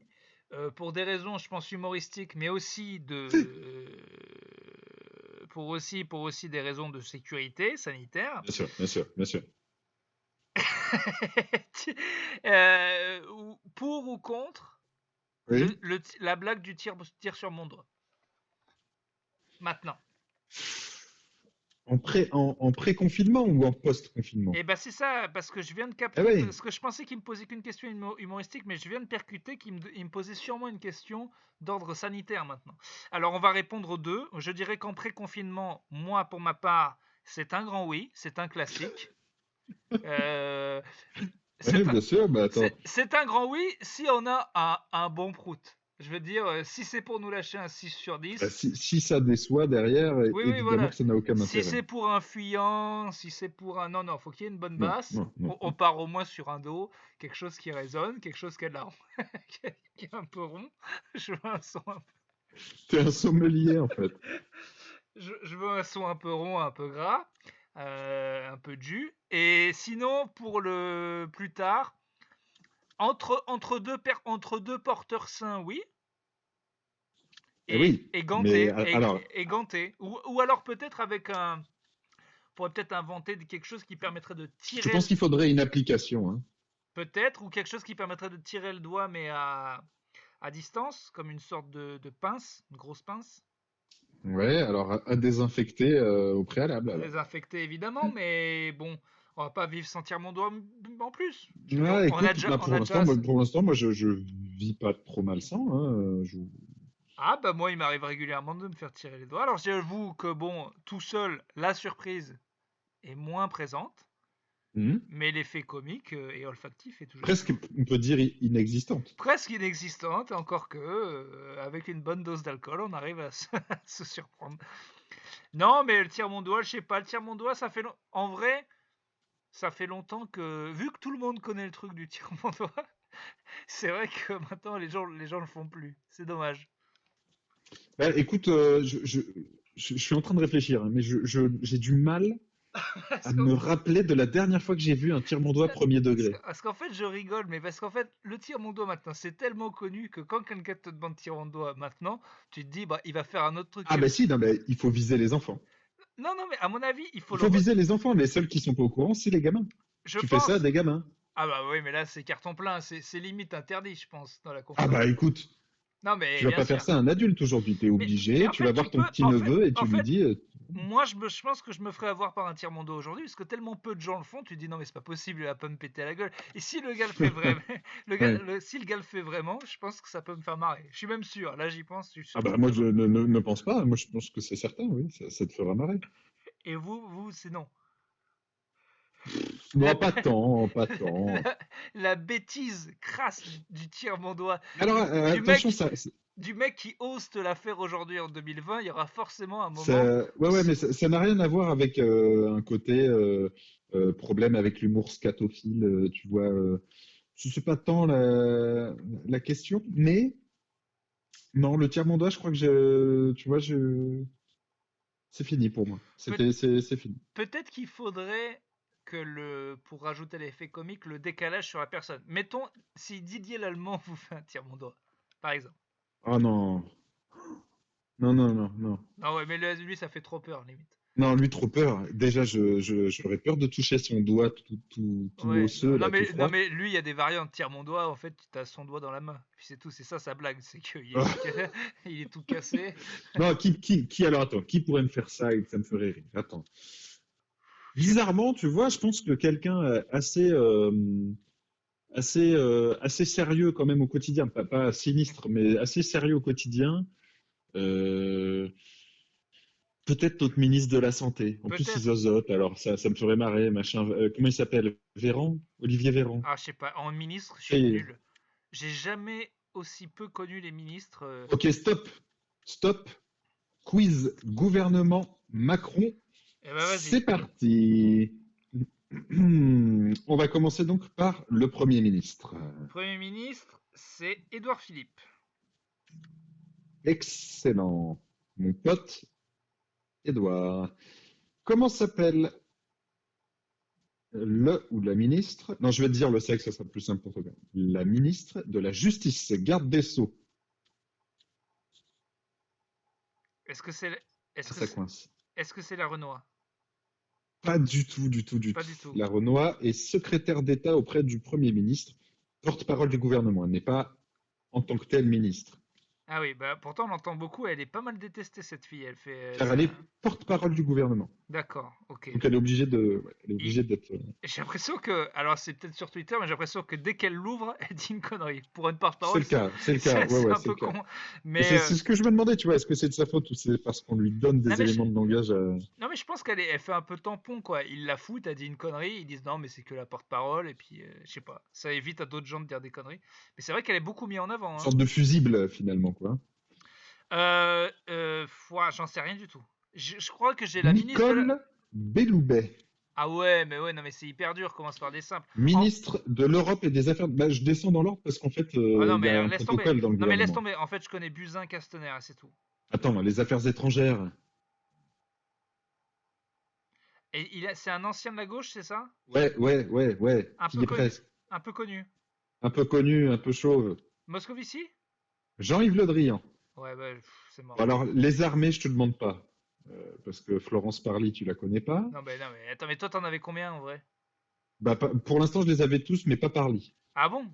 pour des raisons, je pense, humoristiques, mais aussi pour aussi des raisons de sécurité sanitaire. Bien sûr, bien sûr, bien sûr. Pour ou contre Oui. la blague du tir sur mon doigt. Maintenant. En pré-confinement ou en post-confinement? Et ben c'est ça, parce que je viens de Ah capter, oui. parce que je pensais qu'il me posait qu'une question humoristique, mais je viens de percuter il me posait sûrement une question d'ordre sanitaire maintenant. Alors on va répondre aux deux. Je dirais qu'en pré-confinement, moi pour ma part, c'est un grand oui, c'est un classique. Euh, Oui, c'est un, bien sûr. Bah attends. c'est un grand oui si on a un bon prout. Je veux dire, si c'est pour nous lâcher un 6 sur Bah, 10, si ça déçoit derrière, oui, oui, évidemment voilà. que ça n'a aucun Si intérêt. c'est pour un fuyant, si c'est pour un... Non, non, faut qu'il y ait une bonne Non, basse. non, non, On non. part au moins sur un do, quelque chose qui résonne, quelque chose qui a de la... qui est un peu rond. Je veux un son un peu... T'es un sommelier en fait. Je veux un son un peu rond, un peu gras, un peu de jus. Et sinon, pour le plus tard, entre deux porteurs sains, oui. Eh oui, Et mais ganté, alors, et ganté. Ou alors peut-être avec un... On pourrait peut-être inventer quelque chose qui permettrait de je tirer pense qu'il faudrait une application, hein. peut-être, ou quelque chose qui permettrait de tirer le doigt, mais à distance, comme une sorte de pince, une grosse pince. Ouais, alors à désinfecter au préalable À alors. désinfecter évidemment, mais bon, on va pas vivre sans tirer mon doigt en plus. Je veux dire, Ouais, écoute, bah on a déjà pour l'instant, moi, je vis pas trop malsain, hein. Ah bah moi il m'arrive régulièrement de me faire tirer les doigts. Alors j'avoue que bon, tout seul, la surprise est moins présente, Mhm. mais l'effet comique et olfactif est toujours Presque, on peut dire inexistante. presque inexistante, encore que avec une bonne dose d'alcool, on arrive à à se surprendre. Non, mais le tire-mon-doigt, je sais pas, le tire-mon-doigt, en vrai, ça fait longtemps que, vu que tout le monde connaît le truc du tire-mon-doigt, c'est vrai que maintenant les gens le font plus. C'est dommage. Bah, écoute, je suis en train de réfléchir, hein, mais j'ai du mal Parce à qu'en me rappeler de la dernière fois que j'ai vu un tire-mon-doigt premier degré. parce qu'en fait, je rigole, mais parce qu'en fait, le tire-mon-doigt maintenant, c'est tellement connu que quand quelqu'un te demande tire-mon-doigt maintenant, tu te dis, bah, il va faire un autre truc Ah bah si, non, mais il faut viser les enfants. Non, non, mais à mon avis, il faut Il faut viser les enfants. Les seuls qui sont pas au courant, c'est les gamins. Je Tu fais ça à pense. des gamins. Ah bah oui, mais là, c'est carton plein, c'est limite interdit, je pense, dans la Ah bah confiance. écoute, Non, mais tu vas bien pas faire sûr. ça à un adulte aujourd'hui. T'es Mais obligé. en Tu fait, vas tu voir ton peux. petit neveu et En tu lui fait, dis, moi, je pense que je me ferais avoir par un tire-mon-doigt aujourd'hui, parce que tellement peu de gens le font, tu te dis non, mais c'est pas possible, il va pas me péter à la gueule. Et si le gars le fait vraiment, ouais. si le gars le fait vraiment, je pense que ça peut me faire marrer. Je suis même sûr. Là, j'y pense, je suis Ah sûr que ça bah me moi fait je marrer. ne pense pas. Moi je pense que c'est certain. Oui, ça te fera marrer. Et vous, c'est non. La, Non, pas tant, pas tant. la, la bêtise crasse du tire-mon-doigt, Alors du attention, mec, du mec qui ose te la faire aujourd'hui en 2020, il y aura forcément un moment. ouais, mais ça n'a rien à voir avec un côté problème avec l'humour scatophile. Tu vois, je sais pas tant la question, mais non, le tiers-monde, je crois que tu vois, c'est fini pour moi. Peut- C'est fini. Peut-être qu'il faudrait que pour rajouter l'effet comique, le décalage sur la personne. Mettons, si Didier Lallemand vous fait un tire-mon-doigt, par exemple. Ah non, non, non, non, non. Non, ouais, mais lui, ça fait trop peur, limite. Non, lui, trop peur. Déjà, j'aurais peur de toucher son doigt tout Ouais, osseux, là, tout non, froid. mais lui, il y a des variantes. Tire-mon-doigt, en fait, tu as son doigt dans la main. Puis c'est tout, c'est ça sa blague, c'est qu'il est tout, il est tout cassé. Non, alors attends, qui pourrait me faire ça et que ça me ferait rire? Attends. Je sais pas. Bizarrement, tu vois, je pense que quelqu'un assez sérieux quand même au quotidien, pas sinistre, mais assez sérieux au quotidien, euh, peut-être notre ministre de la Santé. En plus, il Peut-être. zozote, alors ça me ferait marrer, machin. Comment il s'appelle? Véran? Olivier Véran. Ah, je sais pas. En ministre, je suis Et- nul. J'ai jamais aussi peu connu les ministres. Ok, stop. Quiz gouvernement Macron. Eh ben, vas-y. C'est parti. On va commencer donc par le Premier ministre. Premier ministre, c'est Édouard Philippe. Excellent. Mon pote Édouard. Comment s'appelle le ou la ministre? Non, je vais te dire le sexe, ça sera plus simple pour toi. La ministre de la Justice, garde des Sceaux. Est-ce que c'est est-ce Ah, que ça c'est coince. est-ce que c'est la Renoir? Pas du tout, du tout, du Pas tout. du tout. La Renoy est secrétaire d'État auprès du Premier ministre, porte-parole du gouvernement. Elle n'est pas en tant que telle ministre, Ah oui, bah pourtant on l'entend beaucoup, elle est pas mal détestée cette fille, elle fait car elle est porte-parole du gouvernement. D'accord, ok. Donc elle est obligée de, ouais, elle est Il- obligée d'être. J'ai l'impression que, alors c'est peut-être sur Twitter, mais j'ai l'impression que dès qu'elle l'ouvre, elle dit une connerie. Pour une C'est porte-parole, le cas, c'est le cas. Ouais, c'est ouais, un c'est peu le cas. con. Et Mais c'est ce que je me demandais, tu vois, est-ce que c'est de sa faute ou c'est parce qu'on lui donne non des mais éléments de langage non mais je pense elle fait un peu tampon quoi. Ils la foutent, elle dit une connerie, ils disent non mais c'est que la porte-parole et puis je sais pas, ça évite à d'autres gens de dire des conneries. Mais c'est vrai qu'elle est beaucoup mise en une avant, hein. sorte de fusible finalement, quoi. Ouah, j'en sais rien du tout. Je crois que j'ai la ministre de la... Nicole Belloubet, Ah ouais, mais ouais, non mais c'est hyper dur, commence par des simples. En... ministre de l'Europe et des Affaires. Bah, je descends dans l'ordre parce qu'en fait, Ah non il y mais a alors un laisse tomber. protocole dans le Non mais laisse gouvernement. tomber. En fait, je connais Buzyn, Castaner, et c'est tout. Attends, les affaires étrangères. Et c'est un ancien de la gauche, c'est ça? Ouais, ouais, ouais, ouais. Un Qui peu est connu. presque. Un peu connu. Un peu connu, un peu chauve. Moscovici? Jean-Yves Le Drian. Ouais, bah, c'est Bon, mort. alors, les armées, je te demande pas. Parce que Florence Parly, tu la connais pas. Non mais attends, mais toi t'en avais combien en vrai? Bah, pour l'instant, je les avais tous, mais pas Parly. Ah bon?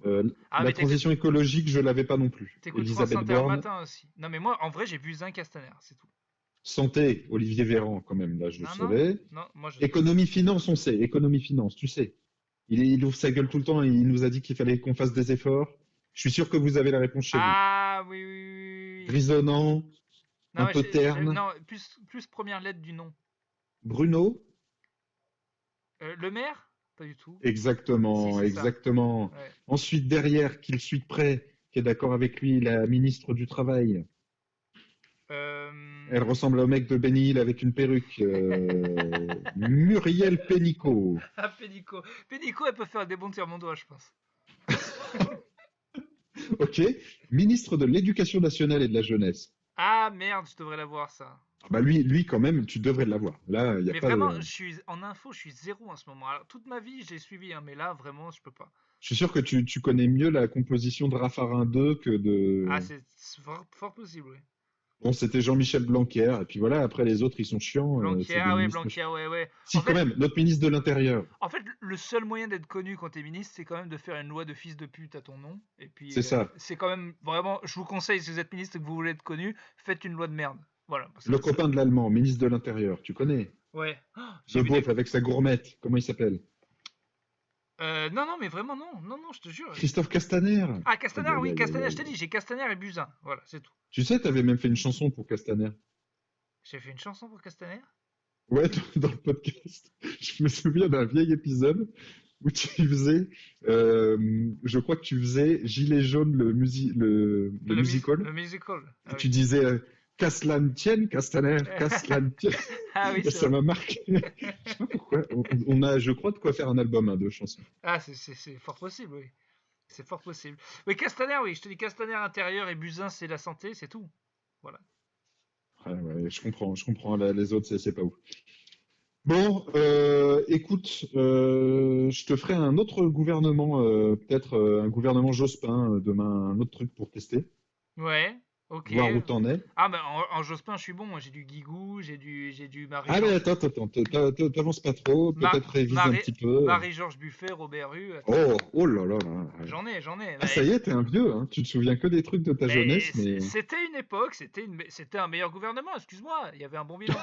Ah La mais transition écologique, je l'avais pas non plus. t'écoutes France Elisabeth Inter le Borne. matin aussi. Non mais moi, en vrai, j'ai Buzyn, Castaner, c'est tout. Santé, Olivier Véran, quand même, là, je le Non, non, savais. non, moi je... Économie, finance, on sait. Économie, finance, tu sais. Il ouvre sa gueule tout le temps et il nous a dit qu'il fallait qu'on fasse des efforts. Je suis sûr que vous avez la réponse chez vous. Ah oui, oui, oui, oui, oui. Grisonnant, Non, un mais peu terne. non, plus première lettre du nom. Bruno, Le maire? Pas du tout. Si, exactement, c'est ça. exactement. Ouais. Ensuite, derrière, qu'il suit de près, qui est d'accord avec lui, la ministre du Travail. Elle Euh... ressemble au mec de Benny Hill avec une perruque. Muriel Pénicaud. Ah, Pénicaud. Pénicaud, elle peut faire des bons tirs mon doigt, je pense. Ok. Ministre de l'Éducation nationale et de la jeunesse. Ah merde, je devrais l'avoir ça. Ah bah lui, quand même, tu devrais l'avoir. Là, il n'y a Mais pas vraiment, de. je suis en info, je suis zéro en ce moment. Alors, toute ma vie, j'ai suivi, hein, mais là, vraiment, je peux pas. Je suis sûr que tu connais mieux la composition de Raffarin 2 que Ah, de. c'est fort possible, oui. Bon, c'était Jean-Michel Blanquer. Et puis voilà, après les autres, ils sont chiants. Blanquer, C'est des ah ouais, ministres. Blanquer, ouais, ouais. Si, quand même, notre ministre de l'Intérieur. En fait, le seul moyen d'être connu quand t'es ministre, c'est quand même de faire une loi de fils de pute à ton nom. Et puis, C'est ça. c'est quand même vraiment, je vous conseille, si vous êtes ministre et que vous voulez être connu, faites une loi de merde. Voilà. Parce Le que copain de l'Allemand, ministre de l'Intérieur, tu connais. ouais. Oh, j'ai Le vu des... beauf avec sa gourmette, comment il s'appelle? Non, non, mais vraiment, non. Non, non, je te jure. Christophe Castaner. Ah, Aïe, Castaner, aïe, oui, aïe, aïe, Castaner, je t'ai aïe. dit, j'ai Castaner et Buzyn. Voilà, c'est tout. Tu sais, t'avais même fait une chanson pour Castaner. J'ai fait une chanson pour Castaner? Ouais, dans le podcast. Je me souviens d'un vieil épisode où tu faisais, je crois que tu faisais Gilet jaune, le musical, Le musical. et Ah tu oui. disais Caslan tienne, Castaner, Caslan tienne. Ah oui, Et c'est ça vrai. m'a marqué. Je sais pas pourquoi. On a, je crois, de quoi faire un album hein, de chansons. Ah, c'est fort possible, oui. C'est fort possible. Oui, Castaner, oui, je te dis Castaner intérieur et Buzyn, c'est la santé, c'est tout. Voilà. Ouais, ouais, je comprends. Les autres, c'est pas ouf. Bon, écoute, je te ferai un autre gouvernement, peut-être un gouvernement Jospin demain, un autre truc pour tester, Ouais, ok. voir où t'en es. Ah, ben en Jospin, je suis bon. Moi, j'ai du Guigou, j'ai du Ah mais Marie-Georges. attends, t'avances pas trop, Ma, peut-être révise un Marie, petit peu. Marie-Georges Buffet, Robert Hue. Attends. Oh, oh là là là. Ouais. J'en ai. Ah ça y est, t'es un vieux, hein. Tu te souviens que des trucs de ta Mais jeunesse, mais c'était une époque, c'était un meilleur gouvernement, excuse-moi. Il y avait un bon bilan.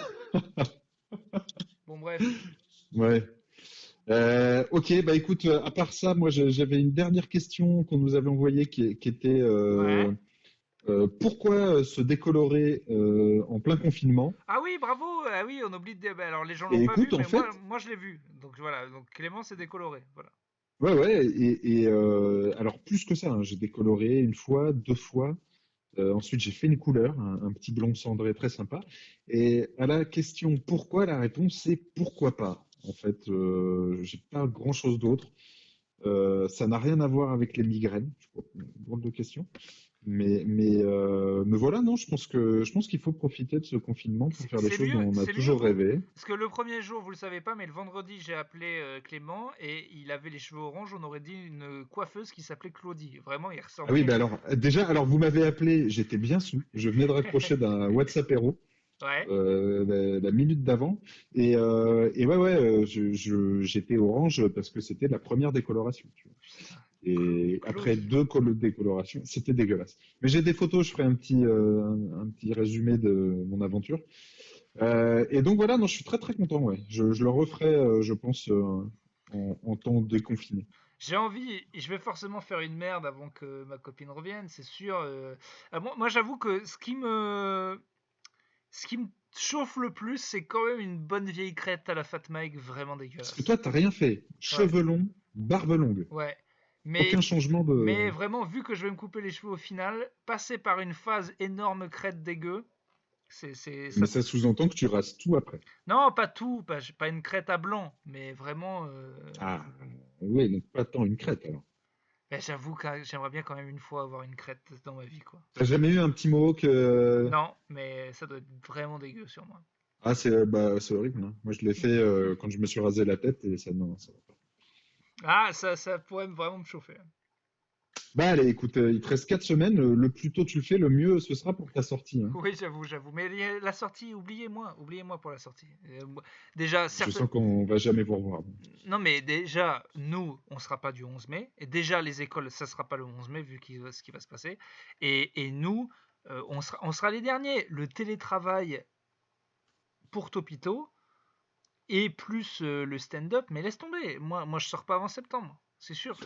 Bon, bref. ouais. Ok, bah écoute, à part ça, moi j'avais une dernière question qu'on nous avait envoyée qui était Ouais. pourquoi se décolorer en plein confinement? Ah oui, bravo. Ah oui, on oublie de... bah, alors, les gens l'ont Et pas vu, écoute, en mais fait, moi je l'ai vu. Donc voilà. Donc Clément s'est décoloré. Voilà. ouais, alors plus que ça, hein, j'ai décoloré une fois, deux fois. Ensuite, j'ai fait une couleur, un petit blond cendré très sympa. Et à la question pourquoi, la réponse c'est pourquoi pas. En fait, j'ai pas grand-chose d'autre. Ça n'a rien à voir avec les migraines. Drôle de question. Mais voilà, non, je pense qu'il faut profiter de ce confinement pour faire les C'est choses dont mieux, on a c'est mieux toujours vous? rêvé. Parce que le premier jour, vous le savez pas, mais le vendredi, j'ai appelé Clément et il avait les cheveux orange. On aurait dit une coiffeuse qui s'appelait Claudie. Vraiment, il Ah oui, ressemblait. ben alors, déjà, alors vous m'avez appelé, j'étais bien sous. Je venais de raccrocher d'un WhatsApp Hero Ouais, la minute d'avant. Et ouais, ouais, j'étais orange parce que c'était la première décoloration. Tu vois. putain. Et après Claudie. deux décolorations, c'était dégueulasse. Mais j'ai des photos, je ferai un petit résumé de mon aventure. Et donc voilà, non, je suis très très content, ouais. Je le referai, je pense, en temps déconfiné. J'ai envie, je vais forcément faire une merde avant que ma copine revienne, c'est sûr. Moi, j'avoue que ce qui me chauffe le plus, c'est quand même une bonne vieille crête à la Fat Mike, vraiment Parce que dégueulasse. toi, t'as rien fait. Ouais, Cheveux longs, barbe longue. ouais. Aucun Mais, changement de. mais vraiment, vu que je vais me couper les cheveux au final, passer par une phase énorme crête dégueu, Mais ça. ça sous-entend que tu rases tout après. Non, pas tout, pas une crête à blanc, mais vraiment. Ah, oui, donc pas tant une crête alors. Ben, j'avoue que j'aimerais bien quand même une fois avoir une crête dans ma vie, quoi. T'as jamais eu un petit mohawk Non, mais ça doit être vraiment dégueu sur moi. Ah, c'est horrible, hein. Moi, je l'ai fait quand je me suis rasé la tête et ça, non, ça va pas. Ah, ça pourrait vraiment me chauffer. Bah, allez, écoute, il te reste 4 semaines. Le plus tôt tu le fais, le mieux ce sera pour ta sortie, hein. Oui, j'avoue. Mais la sortie, oubliez-moi pour la sortie. Déjà, Je certes, sens qu'on va jamais vous revoir. non, mais déjà, nous, on sera pas du 11 mai. Et déjà, les écoles, ça sera pas le 11 mai, vu ce qui va se passer. Et nous, on sera les derniers. Le télétravail pour Topito et plus le stand-up, mais laisse tomber. Moi, je sors pas avant septembre. C'est sûr.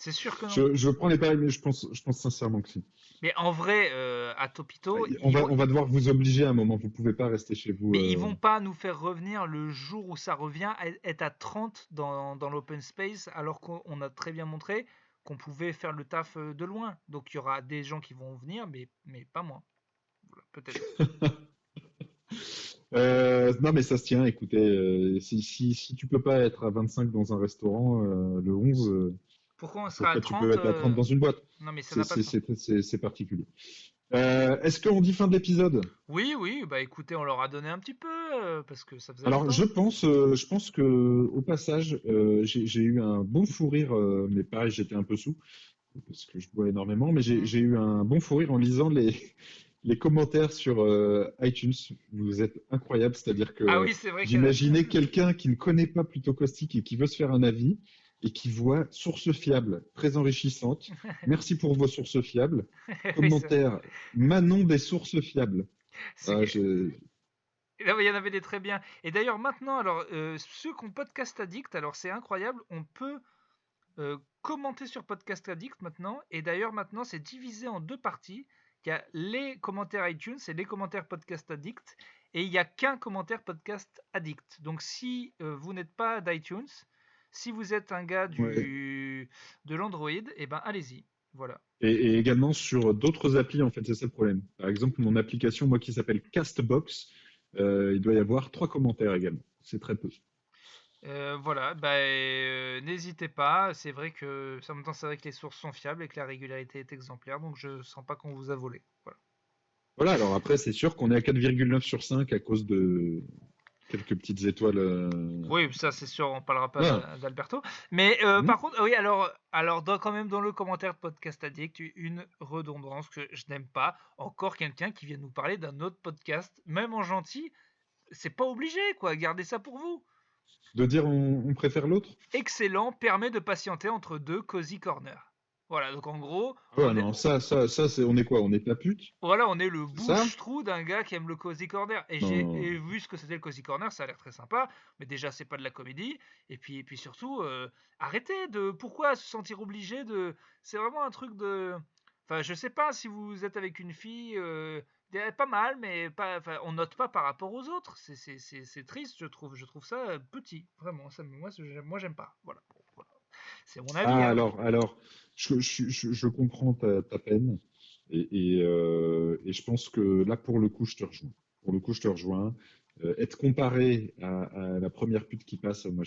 C'est sûr que non. Je prends les paris, mais je pense sincèrement que si. Mais en vrai, à Topito, On va devoir vous obliger à un moment. Vous pouvez pas rester chez vous. mais ils vont pas nous faire revenir le jour où ça revient, être à 30 dans l'open space, alors qu'on a très bien montré qu'on pouvait faire le taf de loin. Donc il y aura des gens qui vont venir, mais pas moi. Voilà, peut-être. Non, mais ça se tient. Écoutez, si tu peux pas être à 25 dans un restaurant le 11, Pourquoi on sera à pourquoi tu peux 30 être à 30 dans une boîte? Non, mais ça n'a pas de sens. C'est particulier. Est-ce qu'on dit fin de l'épisode? Oui, oui, bah écoutez, on leur a donné un petit peu, parce que ça faisait Alors, longtemps. je pense que au passage, j'ai eu un bon fou rire, mais pareil, j'étais un peu sous parce que je bois énormément, mais Hmm. j'ai eu un bon fou rire en lisant les commentaires sur iTunes. Vous êtes incroyables, c'est-à-dire Ah que oui, c'est vrai qu'il y en a. j'imaginais quelqu'un qui ne connaît pas Plutôt Caustique et qui veut se faire un avis et qui voit sources fiables, très enrichissantes. Merci pour vos sources fiables. Oui, c'est vrai. Commentaire, Manon des sources fiables. C'est Ah, que- Il y en avait des très bien. Et d'ailleurs, maintenant, alors, ceux qui ont Podcast Addict, alors c'est incroyable, on peut commenter sur Podcast Addict maintenant. Et d'ailleurs, maintenant, c'est divisé en deux parties. Il y a les commentaires iTunes et les commentaires Podcast Addict. Et il n'y a qu'un commentaire Podcast Addict. Donc, si vous n'êtes pas d'iTunes, si vous êtes un gars ouais. de l'Android, eh ben, allez-y. Voilà. Et également sur d'autres applis, en fait, c'est ça le problème. Par exemple, mon application, moi, qui s'appelle Castbox, il doit y avoir 3 commentaires également. C'est très peu. Voilà, bah, n'hésitez pas. C'est vrai que en même temps, c'est vrai que les sources sont fiables et que la régularité est exemplaire, donc je sens pas qu'on vous a volé. Voilà. Voilà, alors après, c'est sûr qu'on est à 4,9 sur 5 à cause de quelques petites étoiles. Oui, ça c'est sûr, on parlera pas Voilà. d'Alberto. Mais Hmm. par contre, oui, alors quand même dans le commentaire de Podcast Addict, une redondance que je n'aime pas. Encore quelqu'un qui vient nous parler d'un autre podcast, même en gentil, c'est pas obligé, quoi. Gardez ça pour vous. De dire on préfère l'autre? Excellent, permet de patienter entre deux cozy corners. Voilà, donc en gros, Ah ouais, non, on est quoi? On est de la pute? voilà, on est le C'est ça? bouche-trou d'un gars qui aime le cozy corner. Et Non. vu ce que c'était le cozy corner, ça a l'air très sympa. Mais déjà, c'est pas de la comédie. Et puis surtout, arrêtez de. Pourquoi se sentir obligé de. C'est vraiment un truc de. Enfin, je sais pas si vous êtes avec une fille. Pas mal, mais pas. Enfin, on note pas par rapport aux autres. C'est triste, je trouve. Je trouve ça petit, vraiment. Moi, j'aime pas. Voilà. Bon, voilà. C'est mon avis, Ah, hein. alors, je comprends ta peine et je pense que là, pour le coup, je te rejoins. Pour le coup, je te rejoins. être comparé à la première pute qui passe, moi,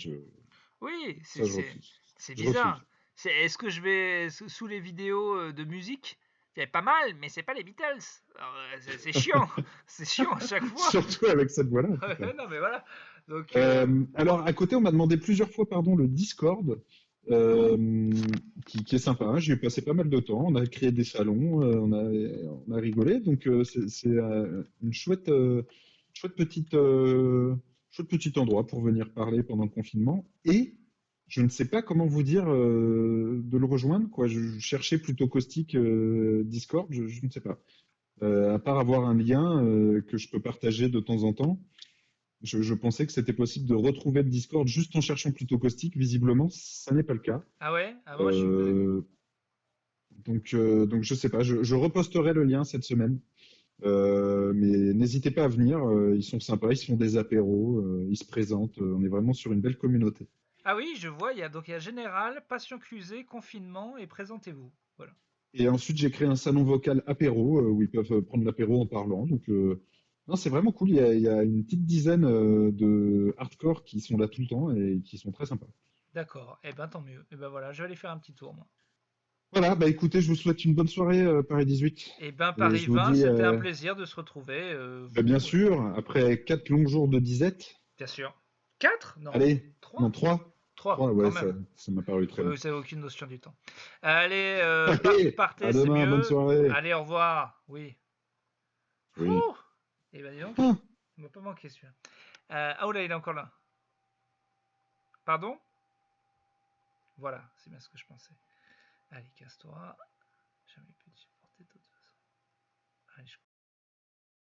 Oui, ça, je refuse. c'est Je bizarre. refuse. Est-ce que je vais sous les vidéos de musique? C'est pas mal, mais c'est pas les Beatles. Alors, c'est chiant. C'est chiant à chaque fois. Surtout avec cette voix-là, putain. Ouais, non, mais voilà. Donc, Alors, à côté, on m'a demandé plusieurs fois, pardon, le Discord, euh, qui est sympa, hein. J'y ai passé pas mal de temps. On a créé des salons, on a rigolé. Donc, c'est une chouette petite, chouette petit endroit pour venir parler pendant le confinement. Et je ne sais pas comment vous dire de le rejoindre, quoi. Je cherchais plutôt Caustic Discord, je ne sais pas. À part avoir un lien que je peux partager de temps en temps. Je pensais que c'était possible de retrouver le Discord juste en cherchant plutôt caustique. Visiblement, ça n'est pas le cas. ah ouais? Ah, moi, je suis. Euh, donc je sais pas. Je reposterai le lien cette semaine. Mais n'hésitez pas à venir. Ils sont sympas. Ils se font des apéros. Ils se présentent. On est vraiment sur une belle communauté. Ah oui, je vois, il y a Général, Passion Clusée, Confinement et Présentez-vous. Voilà. Et ensuite, j'ai créé un salon vocal apéro où ils peuvent prendre l'apéro en parlant. Donc, non, c'est vraiment cool. Il y a une petite dizaine de hardcore qui sont là tout le temps et qui sont très sympas. D'accord. Eh ben, tant mieux. Eh ben voilà, je vais aller faire un petit tour, moi. Voilà, bah écoutez, je vous souhaite une bonne soirée, Paris 18. Eh ben, Et Paris je vous 20, dis, c'était un plaisir de se retrouver. bah, bien Vous, sûr, après 4 longs jours de disette, bien sûr. 4? Non. allez, non, 3? 3, 3, 3, quand ouais, ça, même. ça m'a paru très Oui, long. vous n'avez aucune notion du temps. Allez, Allez, partez, à c'est demain, bonne mieux. soirée. Allez, au revoir. Oui. Oui. Fouh. Eh ben, dis donc, Ah, il m'a pas manqué celui-là. Ah, oh là, il est encore là. Pardon? Voilà, c'est bien ce que je pensais. Allez, casse-toi. Jamais pu te supporter de toute façon. Allez, je